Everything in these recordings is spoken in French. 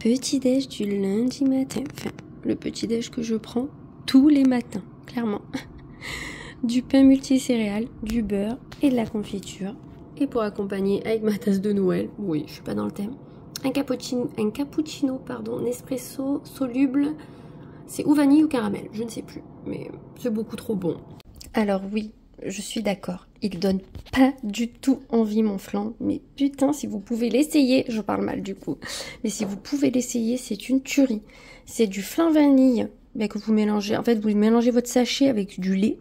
petit-déj du lundi matin. Enfin, le petit-déj que je prends tous les matins, clairement. Du pain multicéréales, du beurre et de la confiture. Et pour accompagner avec ma tasse de Noël, oui, je suis pas dans le thème, un cappuccino, pardon, Nespresso soluble. C'est ou vanille ou caramel, je ne sais plus, mais c'est beaucoup trop bon. Alors oui, je suis d'accord, il donne pas du tout envie mon flan, mais putain, si vous pouvez l'essayer, je parle mal du coup, mais si vous pouvez l'essayer, c'est une tuerie. C'est du flan vanille que vous mélangez, en fait vous mélangez votre sachet avec du lait.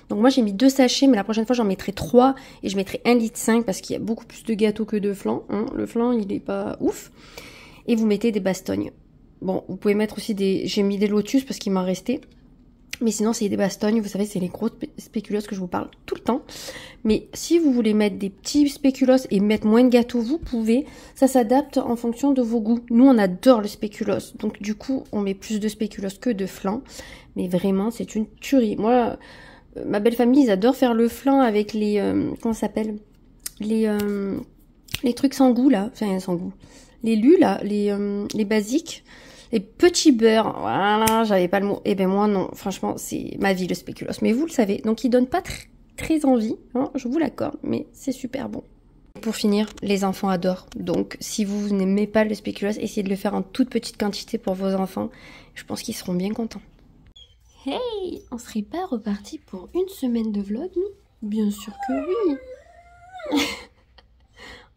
Donc moi j'ai mis 2 sachets, mais la prochaine fois j'en mettrai 3 et je mettrai 1,5 litre parce qu'il y a beaucoup plus de gâteaux que de flan. Hein. Le flan il est pas ouf. Et vous mettez des bastognes. Bon, vous pouvez mettre aussi des... J'ai mis des lotus parce qu'il m'en restait. Mais sinon c'est des bastognes, vous savez c'est les grosses spéculoos que je vous parle tout le temps. Mais si vous voulez mettre des petits spéculoos et mettre moins de gâteaux, vous pouvez. Ça s'adapte en fonction de vos goûts. Nous on adore le spéculoos. Donc du coup on met plus de spéculoos que de flan. Mais vraiment c'est une tuerie. Moi... ma belle famille, ils adorent faire le flan avec les... comment ça s'appelle les trucs sans goût, là. Enfin, sans goût. Les lus, là. Les basiques. Les petits beurres. Voilà, j'avais pas le mot. Eh ben moi, non. Franchement, c'est ma vie, le spéculoos. Mais vous le savez. Donc, il donne pas très envie. Hein, je vous l'accorde. Mais c'est super bon. Pour finir, les enfants adorent. Donc, si vous n'aimez pas le spéculoos, essayez de le faire en toute petite quantité pour vos enfants. Je pense qu'ils seront bien contents. Hey, on serait pas reparti pour une semaine de vlog, nous? Bien sûr que oui.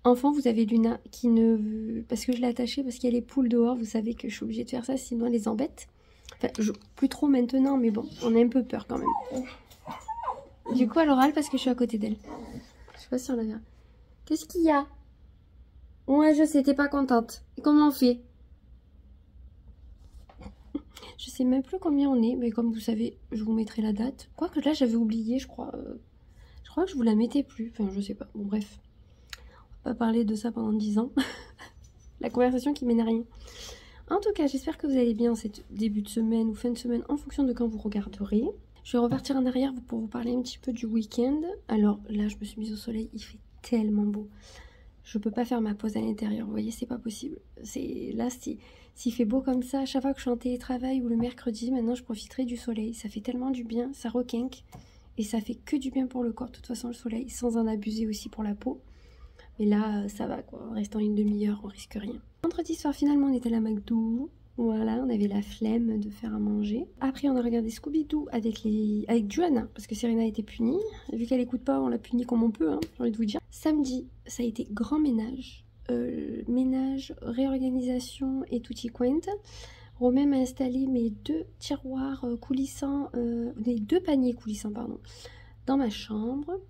Enfin, vous avez Luna qui ne... Parce que je l'ai attachée, parce qu'il y a les poules dehors, vous savez que je suis obligée de faire ça, sinon elle les embête. Enfin, plus trop maintenant, mais bon, on a un peu peur quand même. Du coup, elle râle parce que je suis à côté d'elle. Je sais pas si on la verra. Qu'est-ce qu'il y a? Ouais, je sais, t'es pas contente. Et comment on fait? Je sais même plus combien on est, mais comme vous savez, je vous mettrai la date. Quoique là, j'avais oublié, je crois. Je crois que je vous la mettais plus. Enfin, je sais pas. Bon, bref. On va pas parler de ça pendant 10 ans. La conversation qui mène à rien. En tout cas, j'espère que vous allez bien cette début de semaine ou fin de semaine en fonction de quand vous regarderez. Je vais repartir en arrière pour vous parler un petit peu du week-end. Alors là, je me suis mise au soleil. Il fait tellement beau. Je peux pas faire ma pause à l'intérieur. Vous voyez, c'est pas possible. Là, s'il fait beau comme ça, à chaque fois que je suis en télétravail ou le mercredi, maintenant je profiterai du soleil. Ça fait tellement du bien, ça requinque. Et ça fait que du bien pour le corps, de toute façon, le soleil, sans en abuser aussi pour la peau. Mais là, ça va quoi. En restant une demi-heure, on risque rien. Vendredi soir, finalement, on était à la McDo. Voilà, on avait la flemme de faire à manger. Après, on a regardé Scooby-Doo avec Joanna, parce que Serena a été punie. Vu qu'elle écoute pas, on l'a punie comme on peut, hein, j'ai envie de vous dire. Samedi, ça a été grand ménage. Ménage, réorganisation et tutti quanti. Romain m'a installé mes 2 tiroirs coulissants, mes 2 paniers coulissants, pardon, dans ma chambre,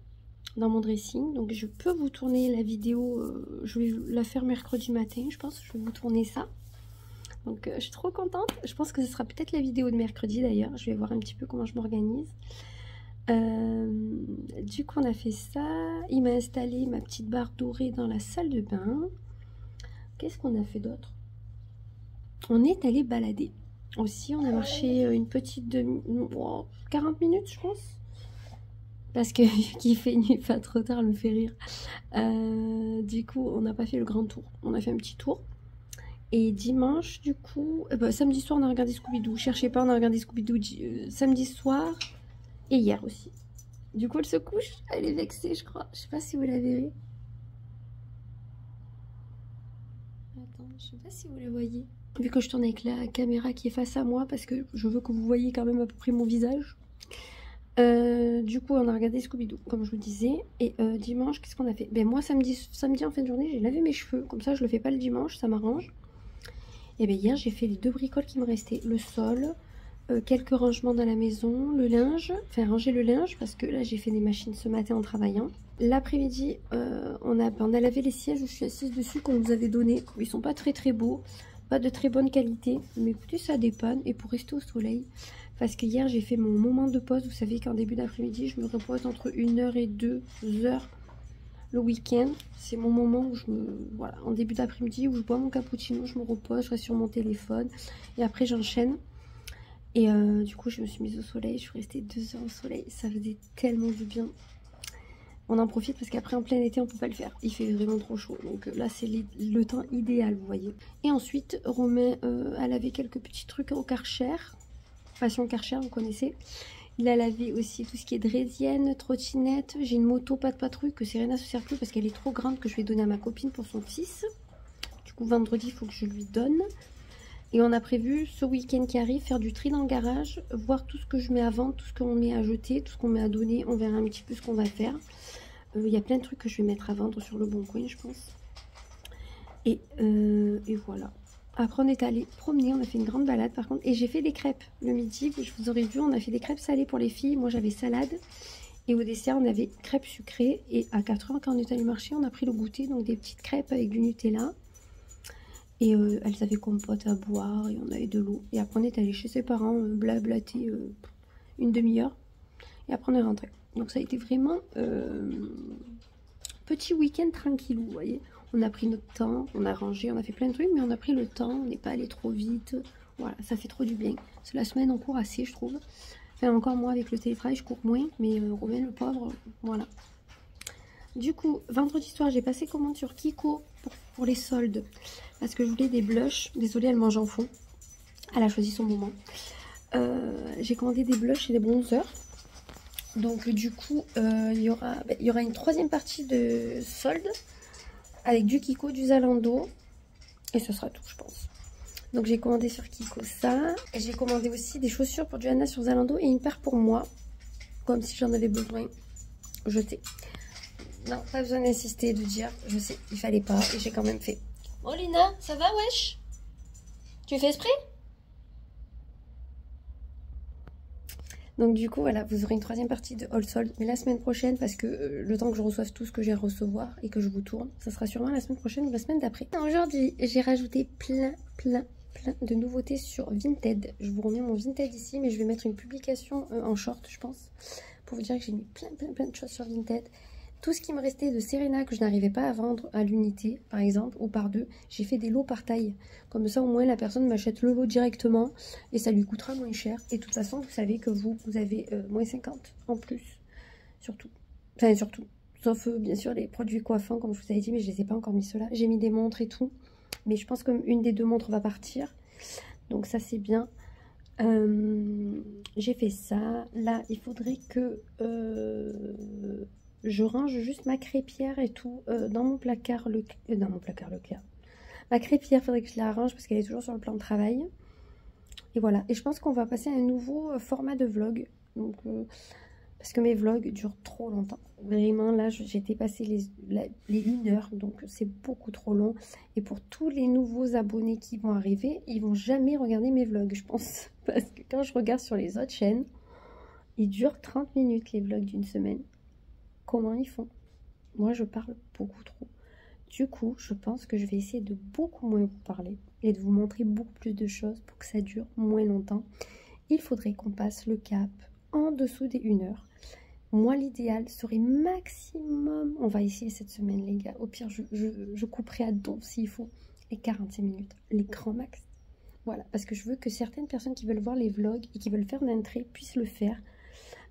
dans mon dressing. Donc je peux vous tourner la vidéo, je vais la faire mercredi matin, je pense, je vais vous tourner ça. Donc je suis trop contente, je pense que ce sera peut-être la vidéo de mercredi d'ailleurs, je vais voir un petit peu comment je m'organise. Du coup on a fait ça, il m'a installé ma petite barre dorée dans la salle de bain. Qu'est-ce qu'on a fait d'autre? On est allé balader aussi, on a marché une petite 40 minutes je pense, parce que qu'il fait nuit pas trop tard, elle me fait rire. Du coup on n'a pas fait le grand tour, on a fait un petit tour. Et dimanche du coup, samedi soir on a regardé Scooby-Doo, cherchez pas, on a regardé Scooby-Doo samedi soir et hier aussi. Du coup elle se couche, elle est vexée je crois, je sais pas si vous la verrez. Attends, je sais pas si vous la voyez. Vu que je tourne avec la caméra qui est face à moi, parce que je veux que vous voyez quand même à peu près mon visage. Du coup on a regardé Scooby-Doo comme je vous disais. Et dimanche qu'est-ce qu'on a fait? Ben moi samedi en fin de journée j'ai lavé mes cheveux, comme ça je le fais pas le dimanche, ça m'arrange. Et bien hier j'ai fait les 2 bricoles qui me restaient, le sol, quelques rangements dans la maison, le linge, enfin ranger le linge parce que là j'ai fait des machines ce matin en travaillant. L'après-midi on a lavé les sièges où je suis assise dessus qu'on nous avait donné. Ils sont pas très beaux, pas de très bonne qualité, mais écoutez ça dépanne. Et pour rester au soleil, parce que hier j'ai fait mon moment de pause, vous savez qu'en début d'après-midi je me repose entre 1h et 2h le week-end. C'est mon moment où voilà, en début d'après-midi où je bois mon cappuccino, je me repose, je reste sur mon téléphone et après j'enchaîne. Et du coup je me suis mise au soleil, je suis restée 2 heures au soleil, ça faisait tellement du bien. on en profite parce qu'après en plein été on peut pas le faire, il fait vraiment trop chaud, donc là c'est le temps idéal, vous voyez. Et ensuite Romain a lavé quelques petits trucs au Karcher, Passion Karcher, vous connaissez. Il a lavé aussi tout ce qui est draisienne, trottinette. J'ai une moto pas de patrouille que Serena se sert plus parce qu'elle est trop grande, que je vais donner à ma copine pour son fils. Du coup vendredi il faut que je lui donne. Et on a prévu ce week-end qui arrive faire du tri dans le garage, voir tout ce que je mets à vendre, tout ce qu'on met à jeter, tout ce qu'on met à donner. On verra un petit peu ce qu'on va faire. Il y a plein de trucs que je vais mettre à vendre sur le Bon Coin, je pense. Et voilà. Après on est allé promener, on a fait une grande balade par contre. Et j'ai fait des crêpes le midi, je vous aurais vu, on a fait des crêpes salées pour les filles. Moi j'avais salade. Et au dessert on avait crêpes sucrées. Et à 4h quand on est allé marcher, on a pris le goûter, donc des petites crêpes avec du Nutella. Et elles avaient compote à boire et on avait de l'eau. Et après on est allé chez ses parents blablater une demi-heure. Et après on est rentré. Donc ça a été vraiment petit week-end tranquillou, vous voyez. On a pris notre temps, on a rangé, on a fait plein de trucs, mais on a pris le temps, on n'est pas allé trop vite. Voilà, ça fait trop du bien. C'est la semaine, on court assez, je trouve. Enfin, encore moi avec le télétravail, je cours moins, mais Romain, le pauvre, voilà. Du coup, vendredi soir, j'ai passé commande sur Kiko pour les soldes. Parce que je voulais des blushs. Désolée, elle mange en fond. Elle a choisi son moment. J'ai commandé des blushs et des bronzers. Donc du coup, il y aura une troisième partie de soldes. Avec du Kiko, du Zalando. Et ce sera tout, je pense. Donc j'ai commandé sur Kiko ça. Et j'ai commandé aussi des chaussures pour Johanna sur Zalando. Et une paire pour moi. Comme si j'en avais besoin. Jeter. Non, pas besoin d'insister, de dire, je sais, il fallait pas, et j'ai quand même fait. Oh Lina, ça va, wesh? Tu fais esprit? Donc du coup, voilà, vous aurez une troisième partie de All Sold, mais la semaine prochaine, parce que le temps que je reçoive tout ce que j'ai à recevoir et que je vous tourne, ça sera sûrement la semaine prochaine ou la semaine d'après. Aujourd'hui, j'ai rajouté plein de nouveautés sur Vinted. Je vous remets mon Vinted ici, mais je vais mettre une publication en short, je pense, pour vous dire que j'ai mis plein de choses sur Vinted. Tout ce qui me restait de Serena que je n'arrivais pas à vendre à l'unité, par exemple, ou par deux, j'ai fait des lots par taille. Comme ça, au moins, la personne m'achète le lot directement et ça lui coûtera moins cher. Et de toute façon, vous savez que vous avez moins 50 en plus. Surtout. Enfin, surtout. Sauf, bien sûr, les produits coiffants, comme je vous avais dit, mais je ne les ai pas encore mis ceux-là. J'ai mis des montres et tout. Mais je pense qu'une des deux montres va partir. Donc ça, c'est bien. J'ai fait ça. Là, il faudrait que... je range juste ma crêpière et tout dans mon placard Leclerc. Ma crêpière, il faudrait que je la range parce qu'elle est toujours sur le plan de travail. Et voilà. Et je pense qu'on va passer à un nouveau format de vlog. Donc, parce que mes vlogs durent trop longtemps. Vraiment, là, j'ai dépassé les 1 heure. Donc, c'est beaucoup trop long. Et pour tous les nouveaux abonnés qui vont arriver, ils vont jamais regarder mes vlogs, je pense. Parce que quand je regarde sur les autres chaînes, ils durent 30 minutes, les vlogs d'une semaine. Comment ils font? Moi, je parle beaucoup trop. Du coup, je pense que je vais essayer de beaucoup moins vous parler et de vous montrer beaucoup plus de choses pour que ça dure moins longtemps. Il faudrait qu'on passe le cap en dessous des 1 heure. Moi, l'idéal serait maximum, on va essayer cette semaine, les gars. Au pire, je couperai à don s'il faut, les 45 minutes, les grands max. Voilà, parce que je veux que certaines personnes qui veulent voir les vlogs et qui veulent faire d'entrée puissent le faire.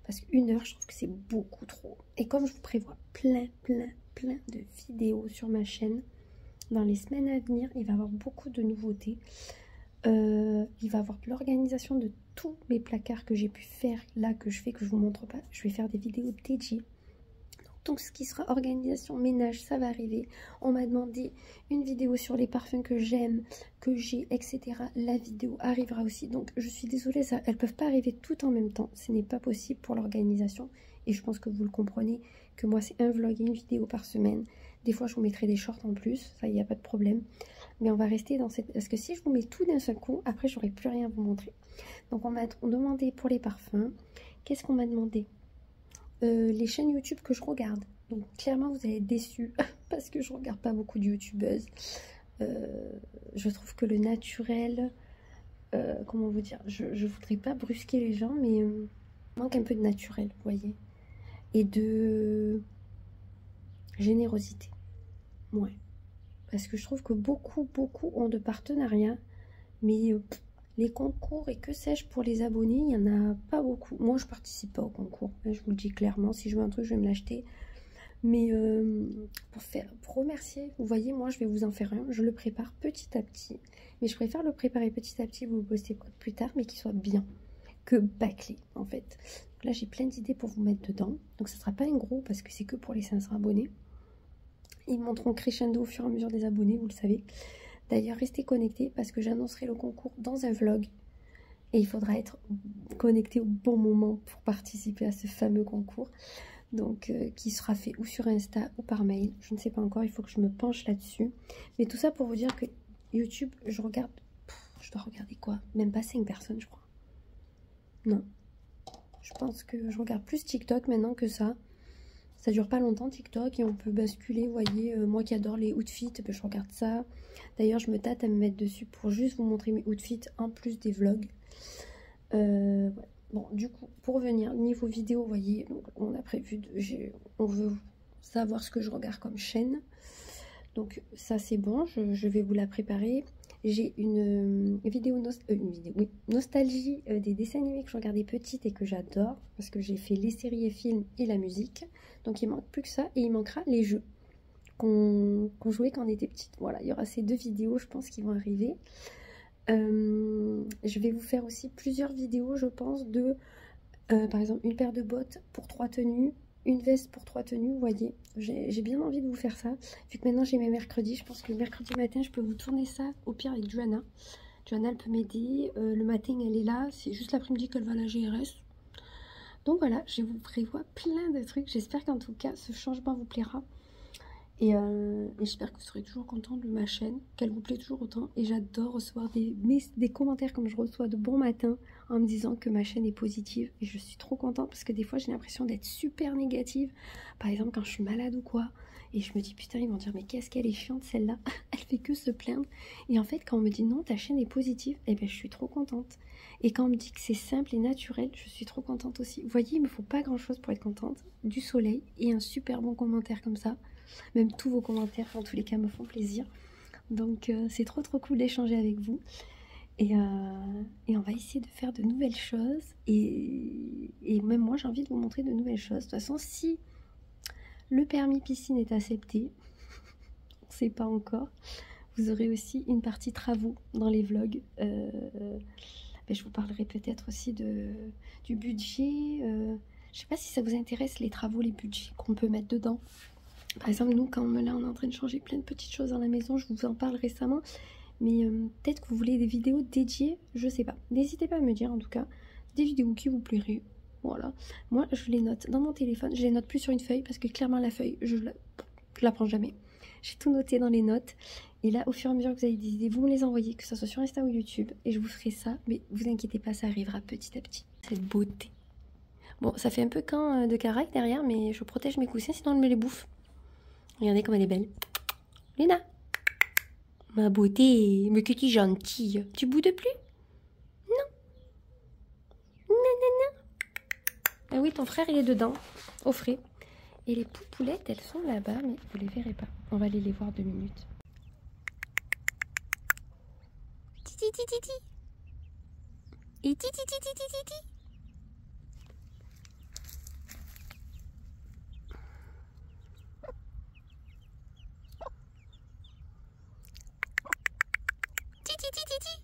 Parce qu'1 heure, je trouve que c'est beaucoup trop. Et comme je vous prévois plein de vidéos sur ma chaîne, dans les semaines à venir, il va y avoir beaucoup de nouveautés. Il va y avoir de l'organisation de tous mes placards que j'ai pu faire, là, que je fais, que je vous montre pas. Je vais faire des vidéos dédiées. Donc ce qui sera organisation, ménage, ça va arriver. On m'a demandé une vidéo sur les parfums que j'aime, que j'ai, etc. La vidéo arrivera aussi. Donc je suis désolée, elles ne peuvent pas arriver toutes en même temps. Ce n'est pas possible pour l'organisation. Et je pense que vous le comprenez, que moi c'est un vlog et une vidéo par semaine. Des fois je vous mettrai des shorts en plus, ça il n'y a pas de problème. Mais on va rester dans cette... Parce que si je vous mets tout d'un seul coup, après j'aurai plus rien à vous montrer. Donc on m'a demandé pour les parfums. Qu'est-ce qu'on m'a demandé? Les chaînes YouTube que je regarde. Donc clairement vous allez être déçus parce que je regarde pas beaucoup de youtubeuses. Je trouve que le naturel, comment vous dire, je voudrais pas brusquer les gens, mais manque un peu de naturel, vous voyez, et de générosité. Ouais, parce que je trouve que beaucoup ont de partenariats, mais les concours et que sais-je pour les abonnés, il n'y en a pas beaucoup. Moi, je participe pas au concours. Là, je vous le dis clairement. Si je veux un truc, je vais me l'acheter. Mais pour remercier, vous voyez, moi je vais vous en faire un. Je le prépare petit à petit. Mais je préfère le préparer petit à petit, vous le postez plus tard, mais qu'il soit bien. Que bâclé en fait. Donc là j'ai plein d'idées pour vous mettre dedans. Donc ça sera pas un gros parce que c'est que pour les 500 abonnés. Ils monteront crescendo au fur et à mesure des abonnés, vous le savez. D'ailleurs restez connectés parce que j'annoncerai le concours dans un vlog. Et il faudra être connecté au bon moment pour participer à ce fameux concours. Donc qui sera fait ou sur Insta ou par mail. Je ne sais pas encore, il faut que je me penche là-dessus. Mais tout ça pour vous dire que YouTube, je regarde... je dois regarder quoi? Même pas 5 personnes je crois. Non. Je pense que je regarde plus TikTok maintenant que ça. Ça dure pas longtemps TikTok et on peut basculer, vous voyez, moi qui adore les outfits, ben, je regarde ça. D'ailleurs je me tâte à me mettre dessus pour juste vous montrer mes outfits en plus des vlogs. Ouais. Bon du coup pour revenir niveau vidéo, vous voyez, donc, on a prévu, on veut savoir ce que je regarde comme chaîne. Donc ça c'est bon, je vais vous la préparer. J'ai une vidéo, oui, nostalgie des dessins animés que je regardais petite et que j'adore. Parce que j'ai fait les séries et films et la musique. Donc il manque plus que ça et il manquera les jeux qu'on jouait quand on était petite. Voilà, il y aura ces 2 vidéos je pense qui vont arriver. Je vais vous faire aussi plusieurs vidéos je pense de par exemple une paire de bottes pour 3 tenues. Une veste pour 3 tenues, vous voyez. J'ai bien envie de vous faire ça. Vu que maintenant j'ai mes mercredis, je pense que le mercredi matin, je peux vous tourner ça au pire avec Johanna. Johanna, elle peut m'aider. Le matin, elle est là. C'est juste l'après-midi qu'elle va à la GRS. Donc voilà, je vous prévois plein de trucs. J'espère qu'en tout cas, ce changement vous plaira. Et j'espère que vous serez toujours content de ma chaîne, qu'elle vous plaît toujours autant. Et j'adore recevoir des commentaires comme je reçois de bon matin en me disant que ma chaîne est positive. Et je suis trop contente parce que des fois j'ai l'impression d'être super négative. Par exemple quand je suis malade ou quoi. Et je me dis putain ils vont dire mais qu'est-ce qu'elle est chiante celle-là. Elle fait que se plaindre. Et en fait quand on me dit non ta chaîne est positive, et ben je suis trop contente. Et quand on me dit que c'est simple et naturel, je suis trop contente aussi. Vous voyez il me faut pas grand chose pour être contente. Du soleil et un super bon commentaire comme ça. Même tous vos commentaires, en tous les cas, me font plaisir. Donc, c'est trop cool d'échanger avec vous. Et on va essayer de faire de nouvelles choses. Et même moi, j'ai envie de vous montrer de nouvelles choses. De toute façon, si le permis piscine est accepté, on ne sait pas encore, vous aurez aussi une partie travaux dans les vlogs. Je vous parlerai peut-être aussi du budget. Je ne sais pas si ça vous intéresse, les travaux, les budgets qu'on peut mettre dedans. Par exemple, nous, quand là, on est en train de changer plein de petites choses dans la maison, je vous en parle récemment. Mais peut-être que vous voulez des vidéos dédiées, je sais pas. N'hésitez pas à me dire, en tout cas, des vidéos qui vous plairaient. Voilà. Moi, je les note dans mon téléphone. Je les note plus sur une feuille parce que clairement, la feuille, je la prends jamais. J'ai tout noté dans les notes. Et là, au fur et à mesure que vous avez des idées, vous me les envoyez, que ce soit sur Insta ou YouTube. Et je vous ferai ça. Mais vous inquiétez pas, ça arrivera petit à petit. Cette beauté. Bon, ça fait un peu camp de carac derrière, mais je protège mes coussins, sinon elle me les bouffe. Regardez comme elle est belle. Luna, ma beauté, mais que tu es gentille. Tu boudes plus? Non. Non, non, non. Ah oui, ton frère, il est dedans, au frais. Et les poupoulettes, elles sont là-bas, mais vous les verrez pas. On va aller les voir 2 minutes. Titi, titi, titi. Et titi, titi, titi, titi. Titi, titi, titi.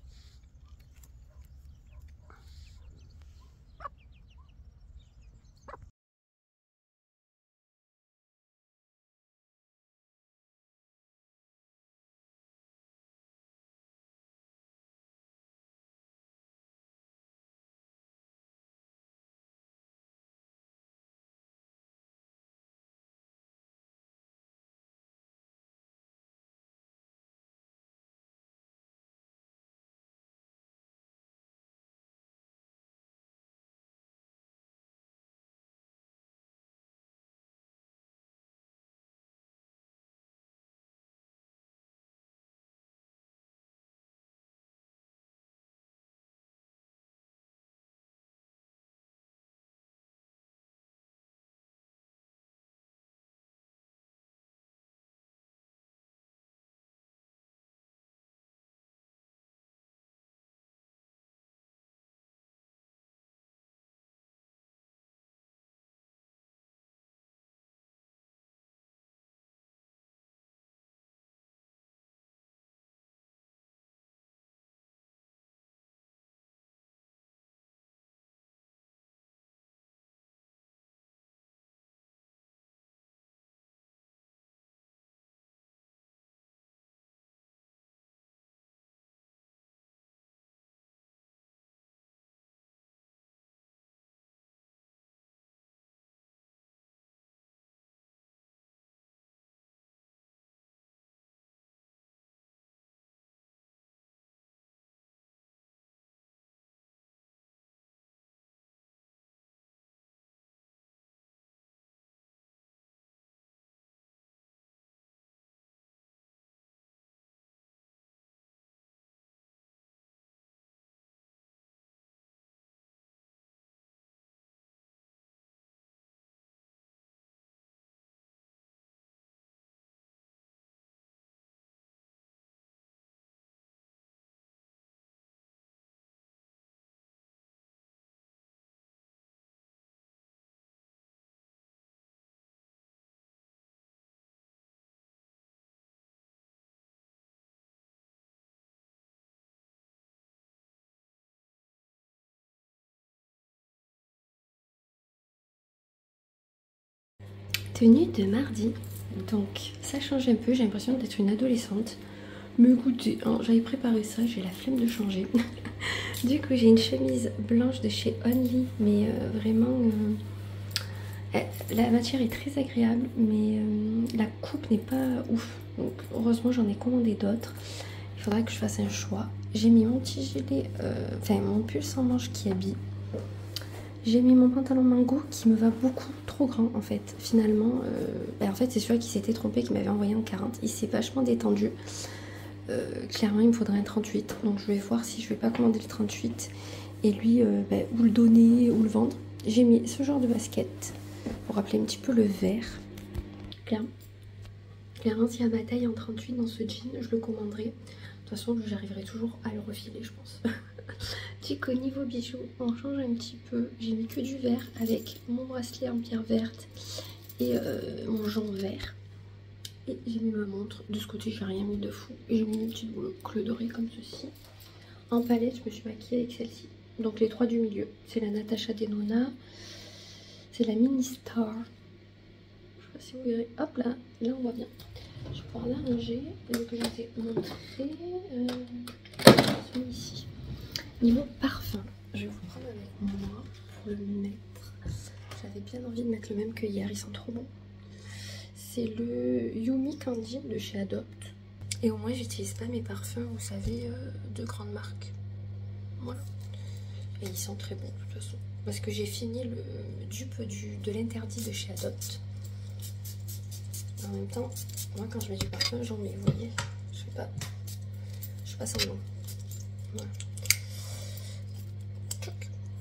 Tenue de mardi. Donc ça change un peu, j'ai l'impression d'être une adolescente. Mais écoutez, hein, j'avais préparé ça, j'ai la flemme de changer. Du coup j'ai une chemise blanche de chez Only, mais vraiment la matière est très agréable, mais la coupe n'est pas ouf. Donc heureusement j'en ai commandé d'autres. Il faudra que je fasse un choix. J'ai mis mon petit gilet, enfin mon pull sans manches qui habille. J'ai mis mon pantalon mango qui me va beaucoup trop grand en fait. Finalement, en fait c'est celui qui s'était trompé, qui m'avait envoyé en 40. Il s'est vachement détendu. Clairement il me faudrait un 38. Donc je vais voir si je vais pas commander le 38 et lui ou le donner ou le vendre. J'ai mis ce genre de basket pour rappeler un petit peu le vert. Clairement s'il y a ma taille en 38 dans ce jean, je le commanderai. De toute façon j'arriverai toujours à le refiler je pense. Du coup niveau bijoux on change un petit peu. J'ai mis que du vert avec mon bracelet en pierre verte et mon jonc vert. Et j'ai mis ma montre. De ce côté j'ai rien mis de fou. Et j'ai mis une petite boucle dorée comme ceci. En palette je me suis maquillée avec celle-ci. Donc les trois du milieu. C'est la Natasha Denona. C'est la Mini Star. Je sais pas si vous verrez. Hop là, là on voit bien. Je vais pouvoir l'arranger. Donc je vous ai montré celui-ci. Niveau parfum, je vais vous prendre avec moi pour le mettre. J'avais bien envie de mettre le même que hier, ils sont trop bons. C'est le Yumi Candy de chez Adopt. Et au moins j'utilise pas mes parfums, vous savez, de grandes marques. Voilà. Et ils sont très bons de toute façon. Parce que j'ai fini le dupe de l'interdit de chez Adopt. En même temps, moi quand je mets du parfum, j'en mets, vous voyez. Je fais pas semblant. Voilà.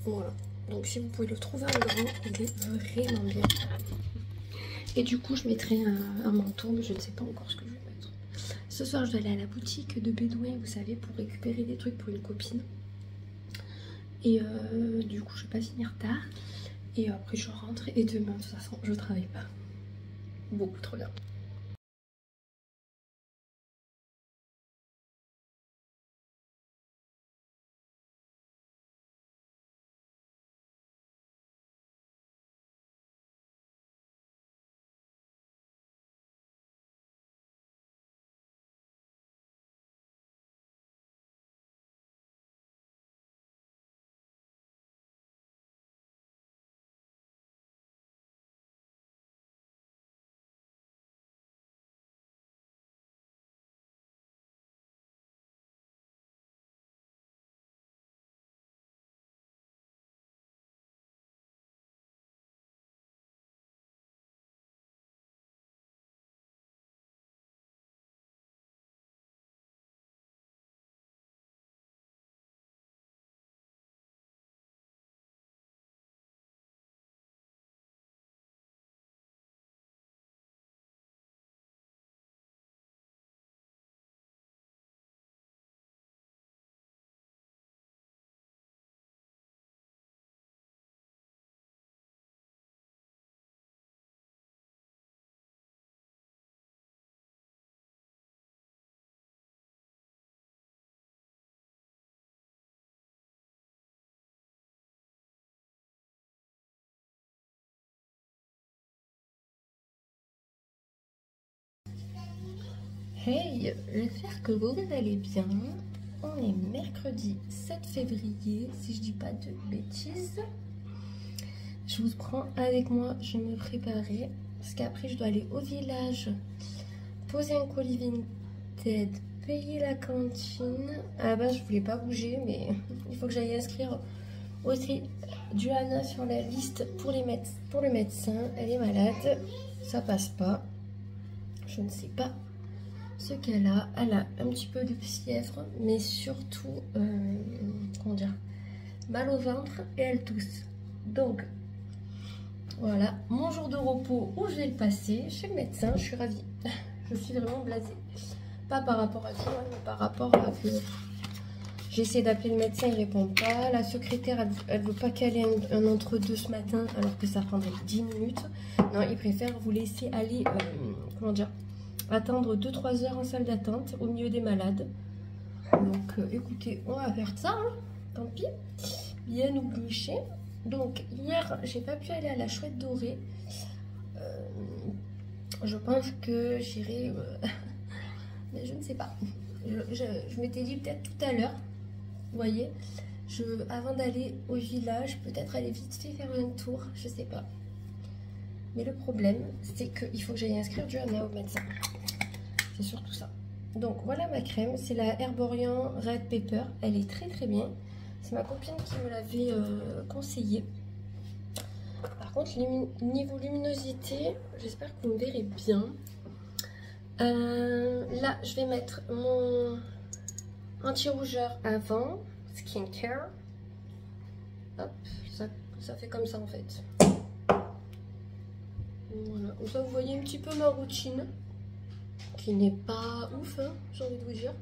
Voilà. Donc si vous pouvez le trouver en grand, il est vraiment bien. Et du coup, je mettrai un manteau, mais je ne sais pas encore ce que je vais mettre. Ce soir, je dois aller à la boutique de Bédouin, vous savez, pour récupérer des trucs pour une copine. Et du coup, je vais pas finir tard. Et après, je rentre. Et demain, de toute façon, je travaille pas. Beaucoup trop bien. Hey, j'espère que vous allez bien. On est mercredi 7 février, si je dis pas de bêtises. Je vous prends avec moi, je vais me préparer. Parce qu'après, je dois aller au village, poser un colis Vinted, payer la cantine. À la base, je voulais pas bouger, mais il faut que j'aille inscrire aussi Johanna sur la liste pour le médecin. Elle est malade, ça passe pas. Je ne sais pas ce qu'elle a. Elle a un petit peu de fièvre, mais surtout, comment dire, mal au ventre et elle tousse. Donc, voilà, mon jour de repos où je vais le passer chez le médecin. Je suis ravie. Je suis vraiment blasée. Pas par rapport à toi, mais par rapport à que j'essaie d'appeler le médecin, il répond pas. La secrétaire, elle veut pas caler un entre-deux ce matin, alors que ça prendrait 10 minutes. Non, il préfère vous laisser aller, comment dire, attendre 2-3 heures en salle d'attente au milieu des malades. Donc écoutez, on va faire ça, hein. Tant pis, bien nous boucher. Donc hier j'ai pas pu aller à la Chouette Dorée Je pense que j'irai... mais je ne sais pas. Je m'étais dit peut-être tout à l'heure, vous voyez, avant d'aller au village, peut-être aller vite fait faire un tour, je sais pas. Mais le problème, c'est qu'il faut que j'aille inscrire Johanna au médecin. C'est surtout ça. Donc voilà ma crème, c'est la Herborian Red Pepper. Elle est très très bien. C'est ma copine qui me l'avait conseillé. Par contre, niveau luminosité, j'espère que vous me verrez bien. Là, je vais mettre mon anti-rougeur avant, skincare. Hop, ça fait comme ça en fait. Voilà, comme ça vous voyez un petit peu ma routine, qui n'est pas ouf, hein, j'ai envie de vous dire.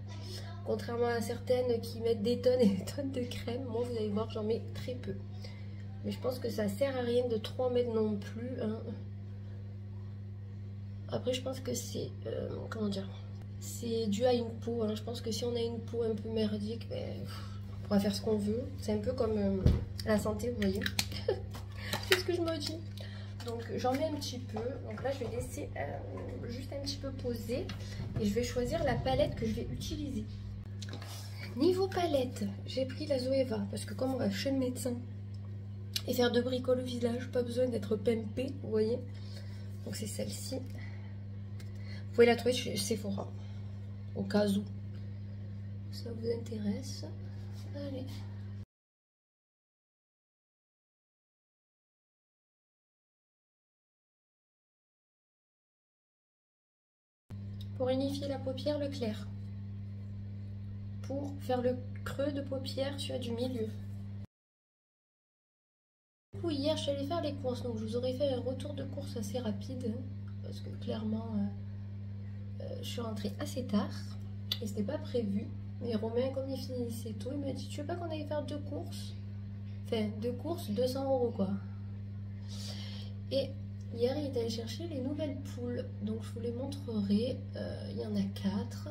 Contrairement à certaines qui mettent des tonnes et des tonnes de crème, moi vous allez voir, j'en mets très peu. Mais je pense que ça sert à rien de trop en mettre non plus, hein. Après je pense que c'est, comment dire, c'est dû à une peau, hein. Je pense que si on a une peau un peu merdique, ben, on pourra faire ce qu'on veut. C'est un peu comme la santé, vous voyez. C'est ce que je me dis. Donc j'en mets un petit peu. Donc là je vais laisser juste un petit peu poser. Et je vais choisir la palette que je vais utiliser. Niveau palette, j'ai pris la Zoeva. Parce que comme on va chez le médecin et faire de bricole au visage, pas besoin d'être pimpé, vous voyez. Donc c'est celle-ci. Vous pouvez la trouver chez Sephora. Au cas où ça vous intéresse. Allez. Pour unifier la paupière, le clair. Pour faire le creux de paupière, tu as du milieu. Du coup, hier, je suis allée faire les courses, donc je vous aurais fait un retour de course assez rapide, parce que clairement, je suis rentrée assez tard, et c'était pas prévu. Mais Romain, comme il finissait tôt, il m'a dit, tu veux pas qu'on aille faire 2 courses? Enfin, 2 courses, 200 € quoi. Et hier, il est allé chercher les nouvelles poules, donc je vous les montrerai. Il y en a 4.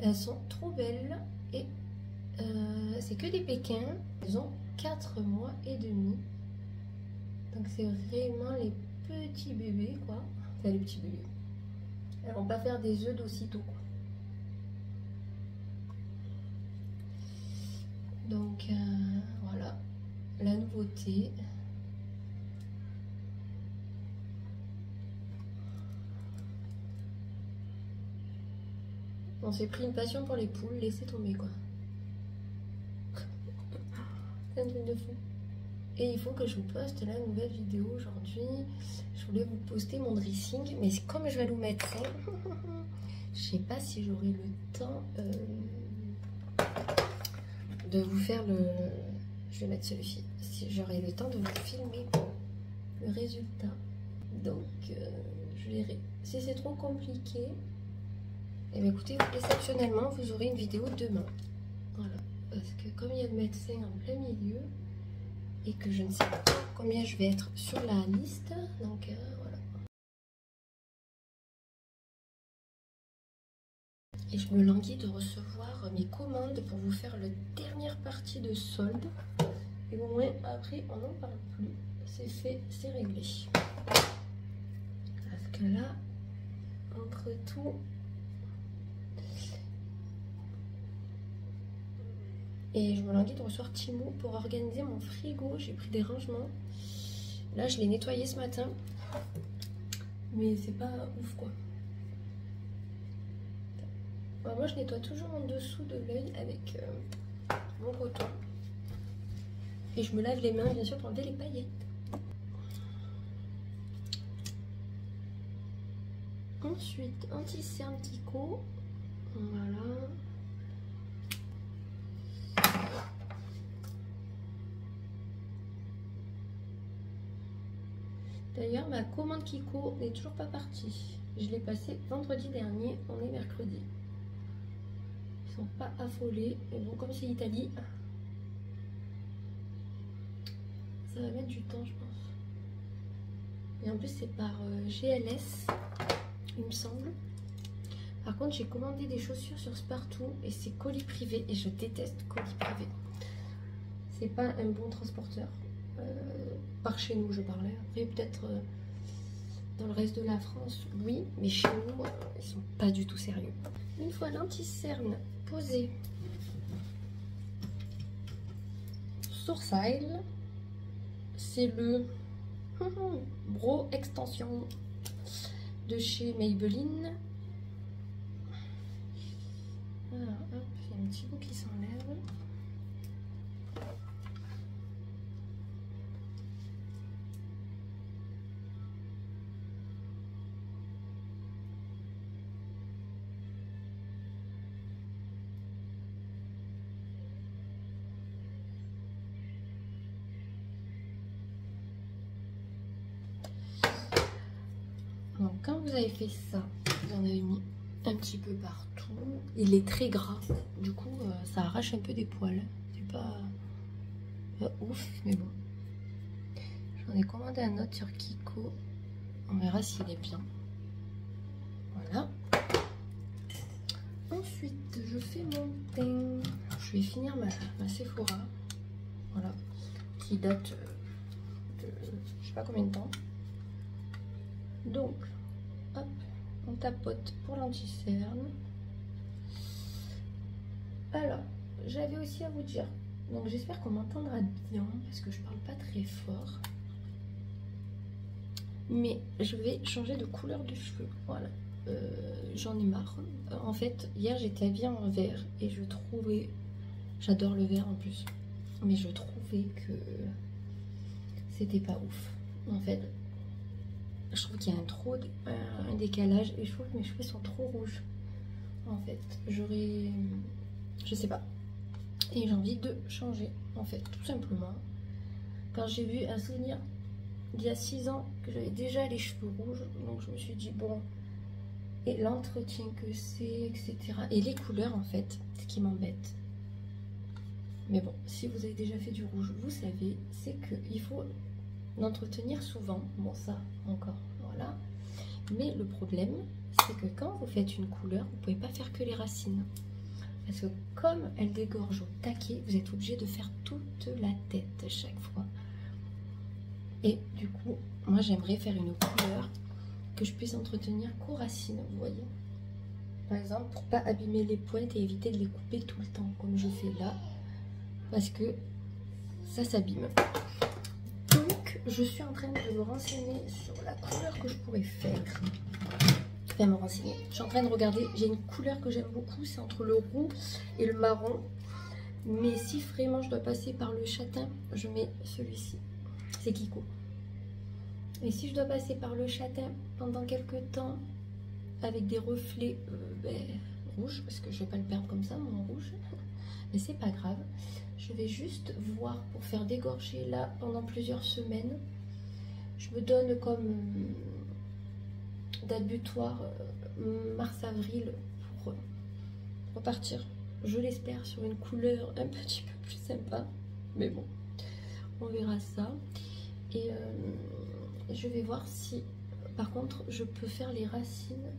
Elles sont trop belles et c'est que des Pékins. Elles ont 4 mois et demi. Donc c'est vraiment les petits bébés quoi. Enfin les petits bébés. Elles vont pas faire des œufs d'aussitôt quoi. Donc voilà la nouveauté. On s'est pris une passion pour les poules, laissez tomber quoi. C'est un truc de fou. Et il faut que je vous poste la nouvelle vidéo aujourd'hui. Je voulais vous poster mon dressing, mais comme je vais aller au médecin, je sais pas si j'aurai le temps de vous faire le... Je vais mettre celui-ci. Si j'aurai le temps de vous filmer le résultat. Donc, je verrai. Si c'est trop compliqué, et bien écoutez, exceptionnellement, vous aurez une vidéo demain. Voilà. Parce que comme il y a le médecin en plein milieu, et que je ne sais pas combien je vais être sur la liste, donc voilà. Et je me languis de recevoir mes commandes pour vous faire la dernière partie de solde. Et au moins après on n'en parle plus. C'est fait, c'est réglé. Parce que là, entre tout... Et je me languis de recevoir Timo pour organiser mon frigo. J'ai pris des rangements. Là, je l'ai nettoyé ce matin. Mais c'est pas ouf, quoi. Alors, moi, je nettoie toujours en dessous de l'œil avec mon coton. Et je me lave les mains, bien sûr, pour enlever les paillettes. Ensuite, anti-cerne Kiko. Voilà. D'ailleurs, ma commande Kiko n'est toujours pas partie. Je l'ai passée vendredi dernier, on est mercredi. Ils sont pas affolés. Mais bon, comme c'est l'Italie, ça va mettre du temps, je pense. Et en plus, c'est par GLS, il me semble. Par contre, j'ai commandé des chaussures sur Spartoo et c'est colis privé. Et je déteste colis privé. C'est pas un bon transporteur. Par chez nous, je parlais. Après, peut-être Dans le reste de la France, oui, mais chez nous, ils sont pas du tout sérieux. Une fois l'anti-cerne posé sourcil, c'est le Brow Extension de chez Maybelline. Voilà, hop, il y a un petit bout qui s'enlève. Donc quand vous avez fait ça, vous en avez mis un petit peu partout. Il est très gras, du coup ça arrache un peu des poils. C'est pas ouf, mais bon. J'en ai commandé un autre sur Kiko. On verra s'il est bien. Voilà. Ensuite, je fais mon teint. Je vais finir ma Sephora. Voilà. Qui date de je sais pas combien de temps. Donc, hop, on tapote pour l'anti-cerne. Alors, j'avais aussi à vous dire, donc j'espère qu'on m'entendra bien, parce que je parle pas très fort. Mais je vais changer de couleur de cheveux, voilà. J'en ai marre. En fait, hier j'étais habillée en vert, et je trouvais, j'adore le vert en plus, mais je trouvais que c'était pas ouf, en fait. Je trouve qu'il y a un décalage et je trouve que mes cheveux sont trop rouges. En fait, je sais pas. Et j'ai envie de changer, en fait, tout simplement. Quand j'ai vu un souvenir d'il y a 6 ans que j'avais déjà les cheveux rouges, donc je me suis dit bon, et l'entretien que c'est, etc. Et les couleurs, en fait, ce qui m'embête. Mais bon, si vous avez déjà fait du rouge, vous savez, c'est qu'il faut l'entretenir souvent. Bon, ça encore, voilà. Mais le problème, c'est que quand vous faites une couleur, vous pouvez pas faire que les racines. Parce que comme elle dégorge au taquet, vous êtes obligé de faire toute la tête à chaque fois. Et du coup, moi j'aimerais faire une couleur que je puisse entretenir qu'aux racines, vous voyez. Par exemple, pour pas abîmer les pointes et éviter de les couper tout le temps, comme je fais là. Parce que ça s'abîme. Donc, je suis en train de me renseigner sur la couleur que je pourrais faire. Enfin, me renseigner. Je suis en train de regarder. J'ai une couleur que j'aime beaucoup. C'est entre le roux et le marron. Mais si vraiment je dois passer par le châtain, je mets celui-ci. C'est Kiko. Et si je dois passer par le châtain pendant quelques temps avec des reflets rouges, parce que je vais pas le perdre comme ça, mon rouge. Mais c'est pas grave. Je vais juste voir pour faire dégorger là pendant plusieurs semaines. Je me donne comme date butoir mars-avril pour repartir, je l'espère, sur une couleur un petit peu plus sympa. Mais bon, on verra ça. Et je vais voir si, par contre, je peux faire les racines.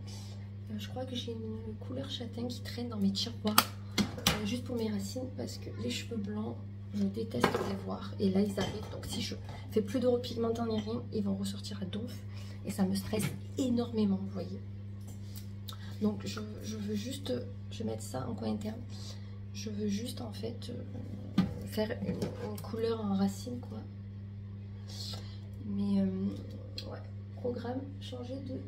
Je crois que j'ai une couleur châtain qui traîne dans mes tiroirs. Juste pour mes racines, parce que les cheveux blancs, je déteste les voir. Et là, ils arrivent. Donc, si je fais plus de repigmentant ni rien, ils vont ressortir à donf. Et ça me stresse énormément, vous voyez. Donc, je veux juste... Je vais mettre ça en coin interne. Je veux juste, en fait, faire une couleur en racine, quoi. Mais, ouais. Programme, changer de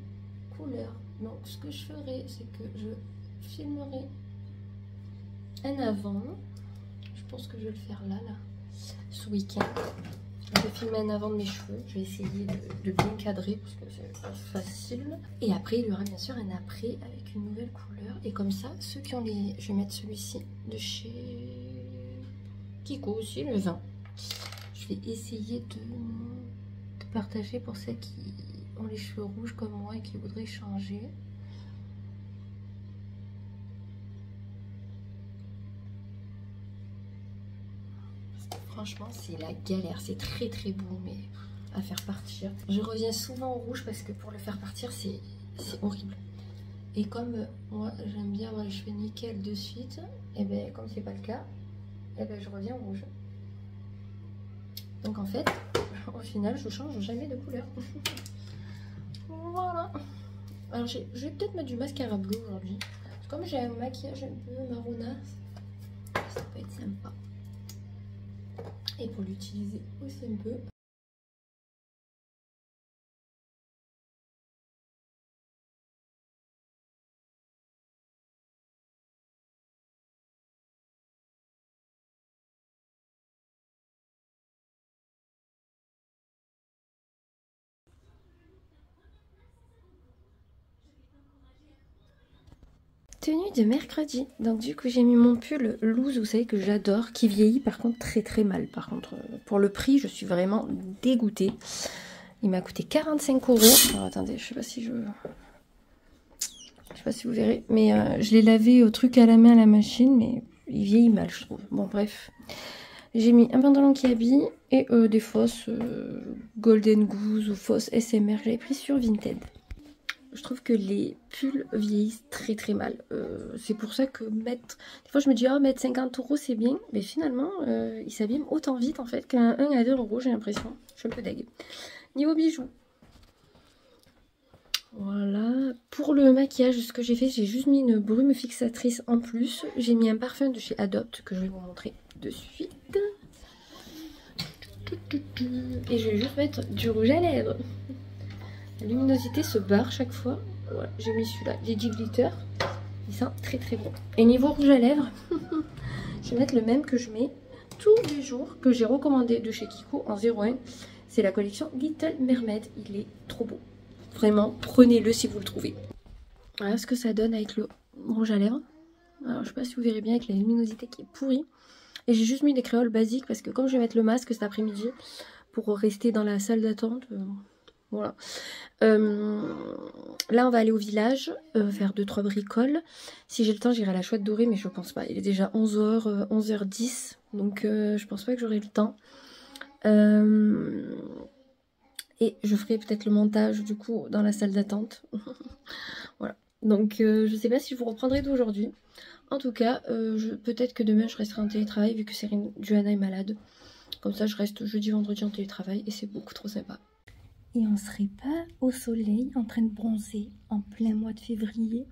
couleur. Donc, ce que je ferai, c'est que je filmerai un avant, je pense que je vais le faire là, ce week-end. Je vais filmer un avant de mes cheveux, je vais essayer de bien cadrer parce que c'est pas facile. Et après, il y aura bien sûr un après avec une nouvelle couleur. Et comme ça, ceux qui ont les... Je vais mettre celui-ci de chez Kiko aussi, le 20. Je vais essayer de partager pour celles qui ont les cheveux rouges comme moi et qui voudraient changer. Franchement, c'est la galère. C'est très très beau, mais à faire partir. Je reviens souvent au rouge parce que pour le faire partir, c'est horrible. Et comme moi, j'aime bien avoir les cheveux nickel de suite, et bien comme c'est pas le cas, et bien je reviens au rouge. Donc en fait, au final, je change jamais de couleur. Voilà. Alors je vais peut-être mettre du mascara bleu aujourd'hui. Comme j'ai un maquillage un peu marronasse, ça peut être sympa. Et pour l'utiliser aussi un peu. Tenue de mercredi, donc du coup j'ai mis mon pull loose, vous savez que j'adore, qui vieillit par contre très très mal. Par contre pour le prix je suis vraiment dégoûtée. Il m'a coûté 45 €. Alors attendez, je sais pas si vous verrez, mais je l'ai lavé au truc à la main à la machine, mais il vieillit mal je trouve. Bon bref, j'ai mis un pantalon qui habille et des fausses Golden Goose ou fausses SMR que j'avais pris sur Vinted. Je trouve que les pulls vieillissent très très mal. C'est pour ça que mettre... Des fois je me dis, oh, mettre 50 € c'est bien. Mais finalement, ils s'abîment autant vite en fait qu'un 1 à 2 € j'ai l'impression. Je suis un peu deg. Niveau bijoux. Voilà. Pour le maquillage, ce que j'ai fait, j'ai juste mis une brume fixatrice en plus. J'ai mis un parfum de chez Adopt que je vais vous montrer de suite. Et je vais juste mettre du rouge à lèvres. La luminosité se barre chaque fois. Voilà, j'ai mis celui-là, Lady Glitter. Il sent très très bon. Et niveau rouge à lèvres, je vais mettre le même que je mets tous les jours, que j'ai recommandé de chez Kiko en 01. C'est la collection Little Mermaid. Il est trop beau. Vraiment, prenez-le si vous le trouvez. Voilà ce que ça donne avec le rouge à lèvres. Alors, je sais pas si vous verrez bien avec la luminosité qui est pourrie. Et j'ai juste mis des créoles basiques parce que comme je vais mettre le masque cet après-midi pour rester dans la salle d'attente... Voilà. Là on va aller au village faire 2-3 bricoles. Si j'ai le temps j'irai à la Chouette Dorée, mais je pense pas. Il est déjà 11h, 11h10. Donc je pense pas que j'aurai le temps. Et je ferai peut-être le montage du coup dans la salle d'attente. Voilà. Donc je sais pas si je vous reprendrai d'aujourd'hui. En tout cas peut-être que demain je resterai en télétravail vu que Johanna est malade. Comme ça je reste jeudi vendredi en télétravail et c'est beaucoup trop sympa. Et on serait pas au soleil en train de bronzer en plein mois de février.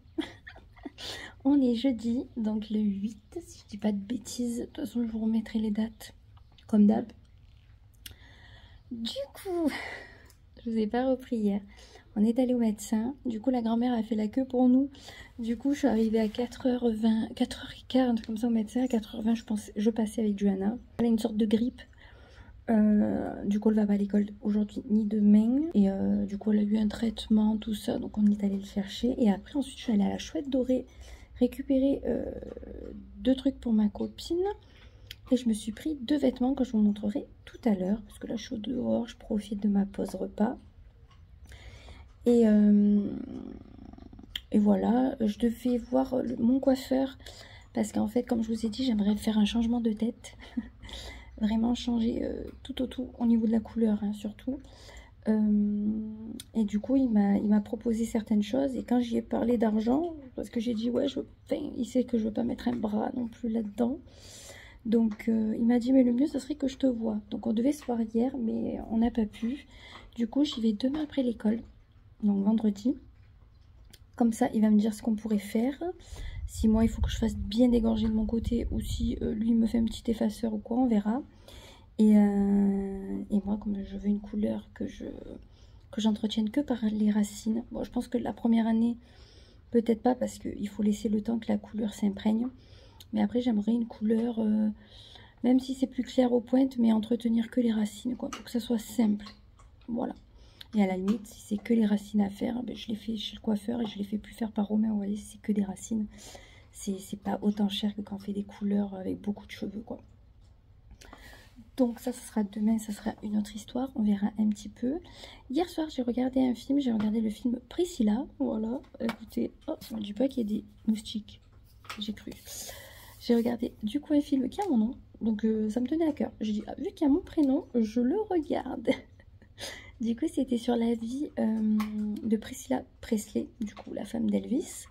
On est jeudi, donc le 8, si je dis pas de bêtises. De toute façon, je vous remettrai les dates, comme d'hab. Du coup, je vous ai pas repris hier. On est allé au médecin. Du coup, la grand-mère a fait la queue pour nous. Du coup, je suis arrivée à 4h20, 4h15, un truc comme ça au médecin. À 4h20, je passais avec Johanna. Elle a une sorte de grippe. Du coup elle va pas à l'école aujourd'hui ni demain et du coup elle a eu un traitement tout ça, donc on est allé le chercher et après ensuite je suis allée à la Chouette Dorée récupérer 2 trucs pour ma copine et je me suis pris 2 vêtements que je vous montrerai tout à l'heure parce que là je suis dehors, je profite de ma pause repas et voilà, je devais voir mon coiffeur parce qu'en fait comme je vous ai dit j'aimerais faire un changement de tête. Vraiment changer tout au niveau de la couleur hein, surtout et du coup il m'a proposé certaines choses et quand j'y ai parlé d'argent parce que j'ai dit ouais il sait que je veux pas mettre un bras non plus là dedans donc il m'a dit mais le mieux ce serait que je te vois, donc on devait se voir hier mais on n'a pas pu. Du coup j'y vais demain après l'école, donc vendredi, comme ça il va me dire ce qu'on pourrait faire. Si moi il faut que je fasse bien dégorger de mon côté ou si lui me fait un petit effaceur ou quoi, on verra. Et moi comme je veux une couleur que j'entretienne que par les racines. Bon je pense que la première année peut-être pas parce qu'il faut laisser le temps que la couleur s'imprègne. Mais après j'aimerais une couleur même si c'est plus clair aux pointes mais entretenir que les racines quoi, pour que ça soit simple. Voilà. Et à la limite, si c'est que les racines à faire, ben, je les fais chez le coiffeur et je les fais plus faire par Romain. Vous voyez, si c'est que des racines. C'est pas autant cher que quand on fait des couleurs avec beaucoup de cheveux, quoi. Donc ça sera demain, ça sera une autre histoire. On verra un petit peu. Hier soir, j'ai regardé un film. J'ai regardé le film Priscilla. Voilà, écoutez. Oh, on ne dit pas qu'il y a des moustiques. J'ai cru. J'ai regardé du coup un film qui a mon nom. Donc ça me tenait à cœur. J'ai dit, ah, vu qu'il y a mon prénom, je le regarde. Du coup, c'était sur la vie de Priscilla Presley, du coup, la femme d'Elvis.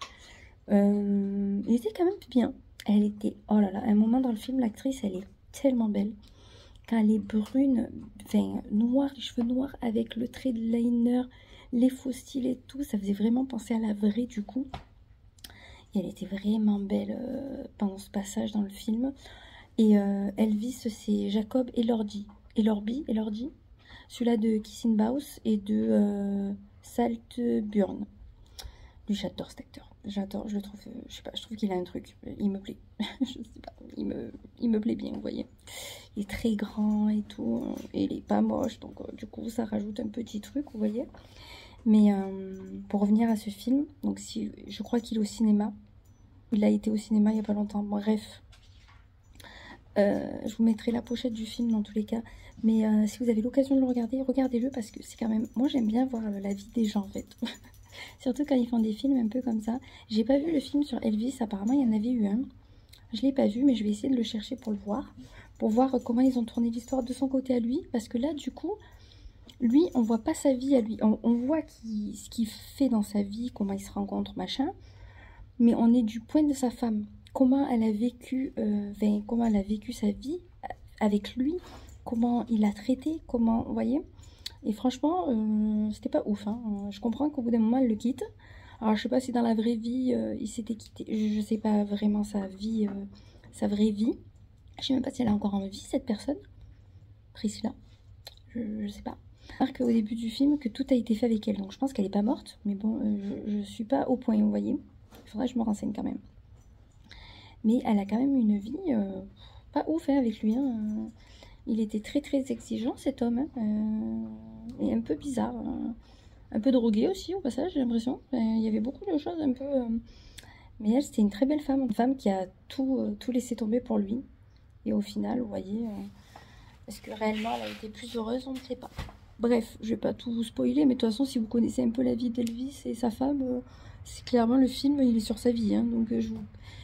Elle était quand même bien. Elle était, oh là là, à un moment dans le film, l'actrice, elle est tellement belle. quand elle est brune, enfin noire, les cheveux noirs avec le trait de liner, les faux cils et tout, ça faisait vraiment penser à la vraie du coup. Et elle était vraiment belle pendant ce passage dans le film. Et Elvis, c'est Jacob Elordi. Elordi. Celui-là de Kissing Booth et de Saltburn. Lui, j'adore cet acteur. J'adore, je le trouve, je sais pas, je trouve qu'il a un truc. Il me plaît. Je sais pas, il me plaît bien, vous voyez. Il est très grand et tout. Et il est pas moche, donc du coup, ça rajoute un petit truc, vous voyez. Mais pour revenir à ce film, donc si je crois qu'il est au cinéma. Il a été au cinéma il y a pas longtemps. Bref. Je vous mettrai la pochette du film dans tous les cas. Mais si vous avez l'occasion de le regarder, regardez-le parce que c'est quand même... Moi, j'aime bien voir la vie des gens, en fait. Surtout quand ils font des films un peu comme ça. J'ai pas vu le film sur Elvis. Apparemment, il y en avait eu un. Je l'ai pas vu, mais je vais essayer de le chercher pour le voir. Pour voir comment ils ont tourné l'histoire de son côté à lui. Parce que là, du coup, lui, on voit pas sa vie à lui. On voit ce qu'il fait dans sa vie, comment il se rencontre, machin. Mais on est du point de sa femme. Comment elle a vécu, comment elle a vécu sa vie avec lui, comment il a traité, comment, vous voyez. Et franchement, c'était pas ouf. Hein. Je comprends qu'au bout d'un moment, elle le quitte. Alors, je sais pas si dans la vraie vie, il s'était quitté. Je sais pas vraiment sa vie, sa vraie vie. Je sais même pas si elle a encore en vie, cette personne. Priscilla. Je sais pas. Je remarque au début du film que tout a été fait avec elle. Donc, je pense qu'elle est pas morte. Mais bon, je suis pas au point, vous voyez. Il faudrait que je me renseigne quand même. Mais elle a quand même une vie pas ouf hein, avec lui. Hein. Il était très très exigeant cet homme. Hein. Et un peu bizarre. Un peu drogué aussi au passage, j'ai l'impression. Il y avait beaucoup de choses un peu... Mais elle, c'était une très belle femme. Une femme qui a tout laissé tomber pour lui. Et au final, vous voyez... est-ce que réellement elle a été plus heureuse? On ne sait pas. Bref, je vais pas tout vous spoiler. Mais de toute façon, si vous connaissez un peu la vie d'Elvis et sa femme... c'est clairement le film, il est sur sa vie. Hein. Donc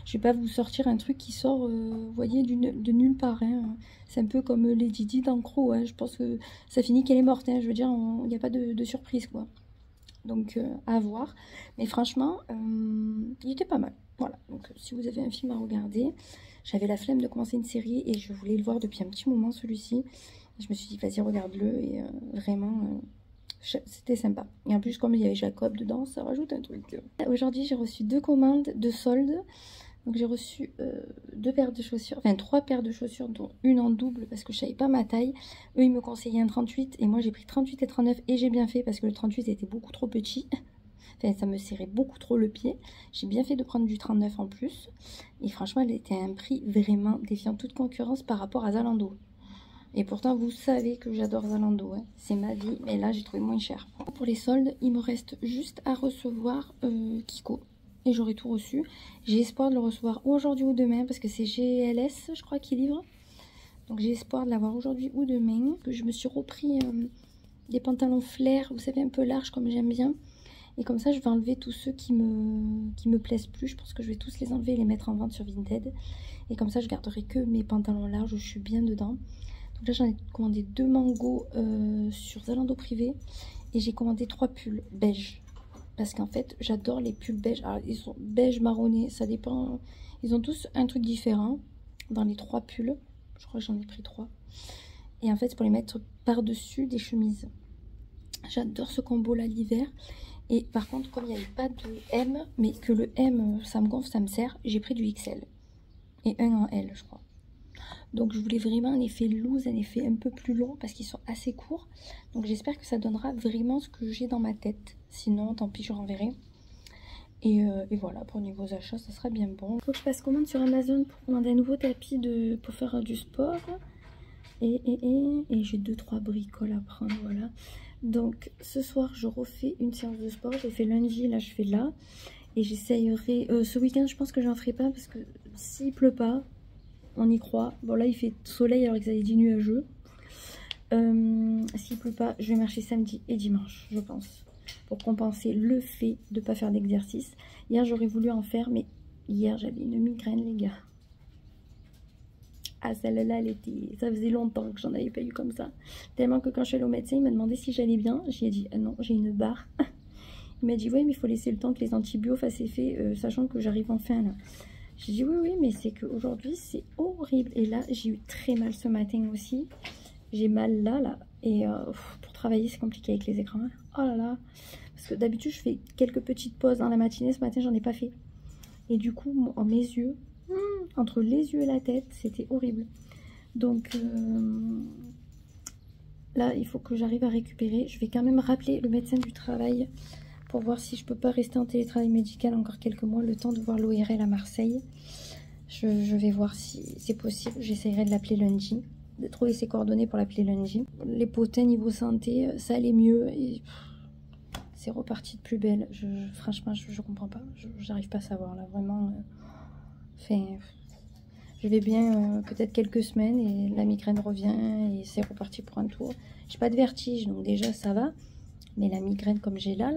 je vais pas vous sortir un truc qui sort, vous voyez, de nulle part. Hein. C'est un peu comme Lady Di dans Crow. Hein. Je pense que ça finit qu'elle est morte. Hein. Je veux dire, il n'y a pas de surprise, quoi. Donc à voir. Mais franchement, il était pas mal. Voilà. Donc si vous avez un film à regarder, j'avais la flemme de commencer une série et je voulais le voir depuis un petit moment, celui-ci. Je me suis dit, vas-y, regarde-le. Et vraiment... c'était sympa. Et en plus, comme il y avait Jacob dedans, ça rajoute un truc. Aujourd'hui, j'ai reçu 2 commandes de soldes. Donc, j'ai reçu 2 paires de chaussures, enfin 3 paires de chaussures, dont une en double parce que je savais pas ma taille. Eux, ils me conseillaient un 38 et moi, j'ai pris 38 et 39 et j'ai bien fait parce que le 38 était beaucoup trop petit. Enfin, ça me serrait beaucoup trop le pied. J'ai bien fait de prendre du 39 en plus. Et franchement, elle était à un prix vraiment défiant toute concurrence par rapport à Zalando. Et pourtant, vous savez que j'adore Zalando, hein. C'est ma vie, mais là, j'ai trouvé moins cher. Pour les soldes, il me reste juste à recevoir Kiko. Et j'aurai tout reçu. J'ai espoir de le recevoir aujourd'hui ou demain, parce que c'est GLS, je crois, qui livre. Donc j'ai espoir de l'avoir aujourd'hui ou demain. Je me suis repris des pantalons flair, vous savez, un peu larges, comme j'aime bien. Et comme ça, je vais enlever tous ceux qui me plaisent plus. Je pense que je vais tous les enlever et les mettre en vente sur Vinted. Et comme ça, je garderai que mes pantalons larges où je suis bien dedans. Donc là, j'en ai commandé 2 mangos sur Zalando privé. Et j'ai commandé 3 pulls beige. Parce qu'en fait, j'adore les pulls beige. Alors, ils sont beige marronné, ça dépend. Ils ont tous un truc différent dans les 3 pulls. Je crois que j'en ai pris 3. Et en fait, c'est pour les mettre par-dessus des chemises. J'adore ce combo-là l'hiver. Et par contre, comme il n'y avait pas de M, mais que le M, ça me gonfle, ça me serre, j'ai pris du XL. Et un en L, je crois. Donc je voulais vraiment un effet loose, un effet un peu plus long parce qu'ils sont assez courts. Donc j'espère que ça donnera vraiment ce que j'ai dans ma tête. Sinon, tant pis, je renverrai. Et voilà, pour niveau achat, ça sera bien bon. Faut que je passe commande sur Amazon pour commander un nouveau tapis pour faire du sport. Et j'ai 2-3 bricoles à prendre, voilà. Donc ce soir, je refais une séance de sport. J'ai fait lundi, là je fais là. Et j'essayerai... ce week-end, je pense que j'en ferai pas parce que s'il pleut pas... On y croit. Bon là il fait soleil alors que ça est dit nuageux. S'il pleut pas, je vais marcher samedi et dimanche, je pense. Pour compenser le fait de ne pas faire d'exercice. Hier j'aurais voulu en faire, mais hier j'avais une migraine les gars. Ah celle-là, elle était... ça faisait longtemps que j'en avais pas eu comme ça. Tellement que quand je suis allée au médecin, il m'a demandé si j'allais bien. J'ai dit non, j'ai une barre. Il m'a dit ouais mais il faut laisser le temps que les antibiotiques fassent effet, sachant que j'arrive enfin là. J'ai dit oui, oui, mais c'est qu'aujourd'hui, c'est horrible. Et là, j'ai eu très mal ce matin aussi. J'ai mal là. Et pour travailler, c'est compliqué avec les écrans. Hein. Oh là là. Parce que d'habitude, je fais quelques petites pauses dans la matinée. Ce matin, j'en ai pas fait. Et du coup, mes yeux, entre les yeux et la tête, c'était horrible. Donc là, il faut que j'arrive à récupérer. Je vais quand même rappeler le médecin du travail pour voir si je peux pas rester en télétravail médical encore quelques mois, le temps de voir l'ORL à Marseille. Je vais voir si c'est possible. J'essaierai de l'appeler lundi, de trouver ses coordonnées pour l'appeler lundi. Les potins niveau santé, ça allait mieux et c'est reparti de plus belle. Franchement, je comprends pas. J'arrive pas à savoir là, vraiment. Enfin, je vais bien peut-être quelques semaines et la migraine revient et c'est reparti pour un tour. J'ai pas de vertige, donc déjà ça va. Mais la migraine comme j'ai là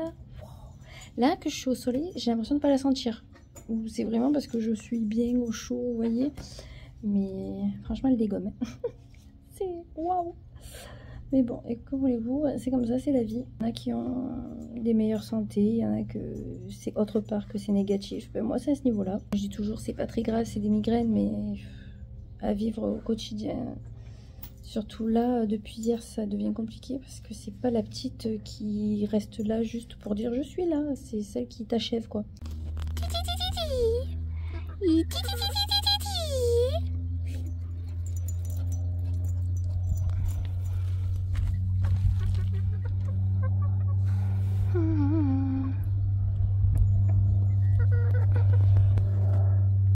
que je suis au soleil, j'ai l'impression de pas la sentir. Ou c'est vraiment parce que je suis bien au chaud, vous voyez. Mais franchement, elle dégomme. C'est waouh. Mais bon, et que voulez-vous, c'est comme ça, c'est la vie. Il y en a qui ont des meilleures santé, il y en a que c'est autre part que c'est négatif. Ben, moi, c'est à ce niveau-là. Je dis toujours, c'est pas très grave, c'est des migraines, mais à vivre au quotidien. Surtout là, depuis hier, ça devient compliqué parce que c'est pas la petite qui reste là juste pour dire je suis là, c'est celle qui t'achève quoi.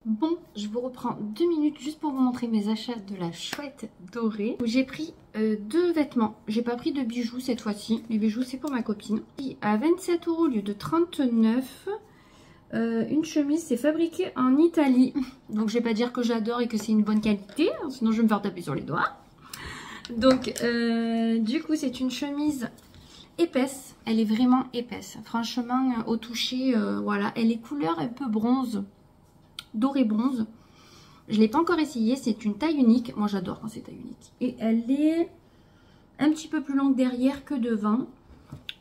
Bon, je vous reprends 2 minutes juste pour vous montrer mes achats de la chouette dorée. J'ai pris 2 vêtements. J'ai pas pris de bijoux cette fois-ci. Les bijoux, c'est pour ma copine. À 27 € au lieu de 39. Une chemise, c'est fabriqué en Italie. Donc, je vais pas dire que j'adore et que c'est une bonne qualité. Sinon, je vais me faire taper sur les doigts. Donc, du coup, c'est une chemise épaisse. Elle est vraiment épaisse. Franchement, au toucher, voilà. Elle est couleur un peu bronze. Doré bronze. Je ne l'ai pas encore essayé, c'est une taille unique. Moi j'adore quand c'est taille unique. Et elle est un petit peu plus longue derrière que devant.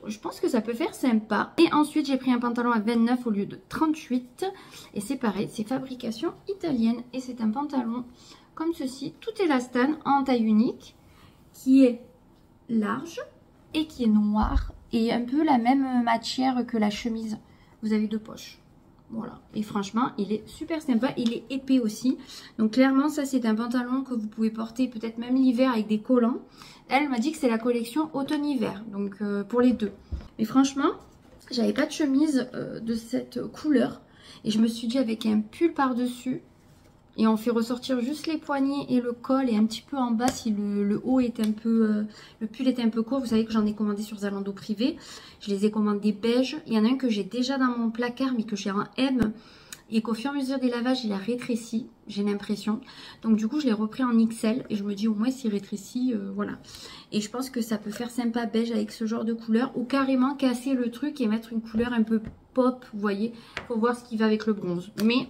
Je pense que ça peut faire sympa. Et ensuite j'ai pris un pantalon à 29 au lieu de 38. Et c'est pareil, c'est fabrication italienne. Et c'est un pantalon comme ceci, tout élastane en taille unique. Qui est large et qui est noir. Et un peu la même matière que la chemise. Vous avez 2 poches. Voilà, et franchement, il est super sympa, il est épais aussi. Donc clairement, ça c'est un pantalon que vous pouvez porter peut-être même l'hiver avec des collants. Elle m'a dit que c'est la collection automne-hiver, donc pour les deux. Mais franchement, j'avais pas de chemise de cette couleur. Et je me suis dit avec un pull par-dessus, et on fait ressortir juste les poignets et le col et un petit peu en bas si le haut est un peu... le pull est un peu court. Vous savez que j'en ai commandé sur Zalando privé. Je les ai commandés beige. Il y en a un que j'ai déjà dans mon placard mais que j'ai en M. Et qu'au fur et à mesure des lavages, il a rétréci. J'ai l'impression. Donc du coup, je l'ai repris en XL. Et je me dis au moins s'il rétrécit, voilà. Et je pense que ça peut faire sympa beige avec ce genre de couleur. Ou carrément casser le truc et mettre une couleur un peu pop. Vous voyez. Faut voir ce qui va avec le bronze. Mais...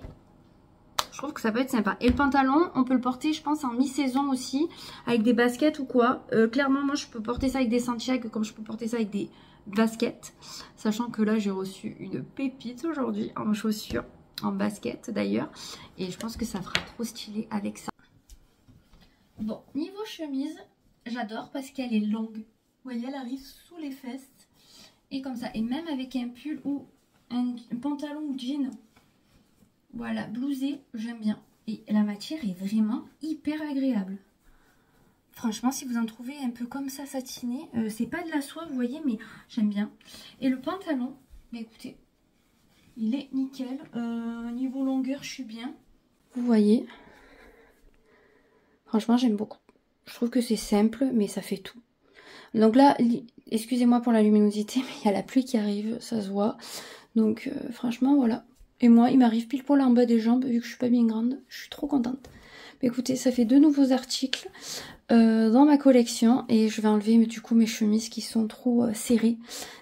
je trouve que ça peut être sympa. Et le pantalon, on peut le porter, je pense, en mi-saison aussi, avec des baskets ou quoi. Clairement, moi, je peux porter ça avec des Santiago, comme je peux porter ça avec des baskets. Sachant que là, j'ai reçu une pépite aujourd'hui en chaussures, en basket d'ailleurs. Et je pense que ça fera trop stylé avec ça. Bon, niveau chemise, j'adore parce qu'elle est longue. Vous voyez, elle arrive sous les fesses. Et comme ça, et même avec un pull ou un pantalon ou jean... voilà, blousé, j'aime bien. Et la matière est vraiment hyper agréable. Franchement, si vous en trouvez un peu comme ça, satiné, c'est pas de la soie, vous voyez, mais j'aime bien. Et le pantalon, bah écoutez, il est nickel. Niveau longueur, je suis bien. Vous voyez. Franchement, j'aime beaucoup. Je trouve que c'est simple, mais ça fait tout. Donc là, excusez-moi pour la luminosité, mais il y a la pluie qui arrive, ça se voit. Donc franchement, voilà. Et moi, il m'arrive pile poil en bas des jambes, vu que je suis pas bien grande. Je suis trop contente. Mais écoutez, ça fait 2 nouveaux articles dans ma collection. Et je vais enlever du coup mes chemises qui sont trop serrées.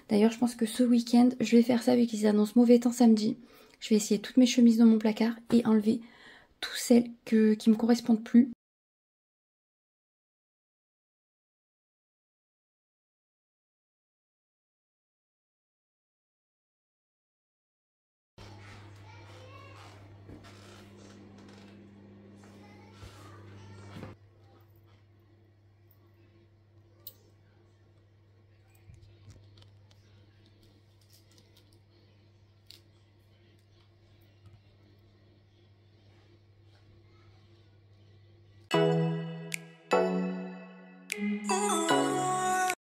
D'ailleurs, je pense que ce week-end, je vais faire ça vu qu'ils annoncent mauvais temps samedi. Je vais essayer toutes mes chemises dans mon placard et enlever toutes celles qui me correspondent plus.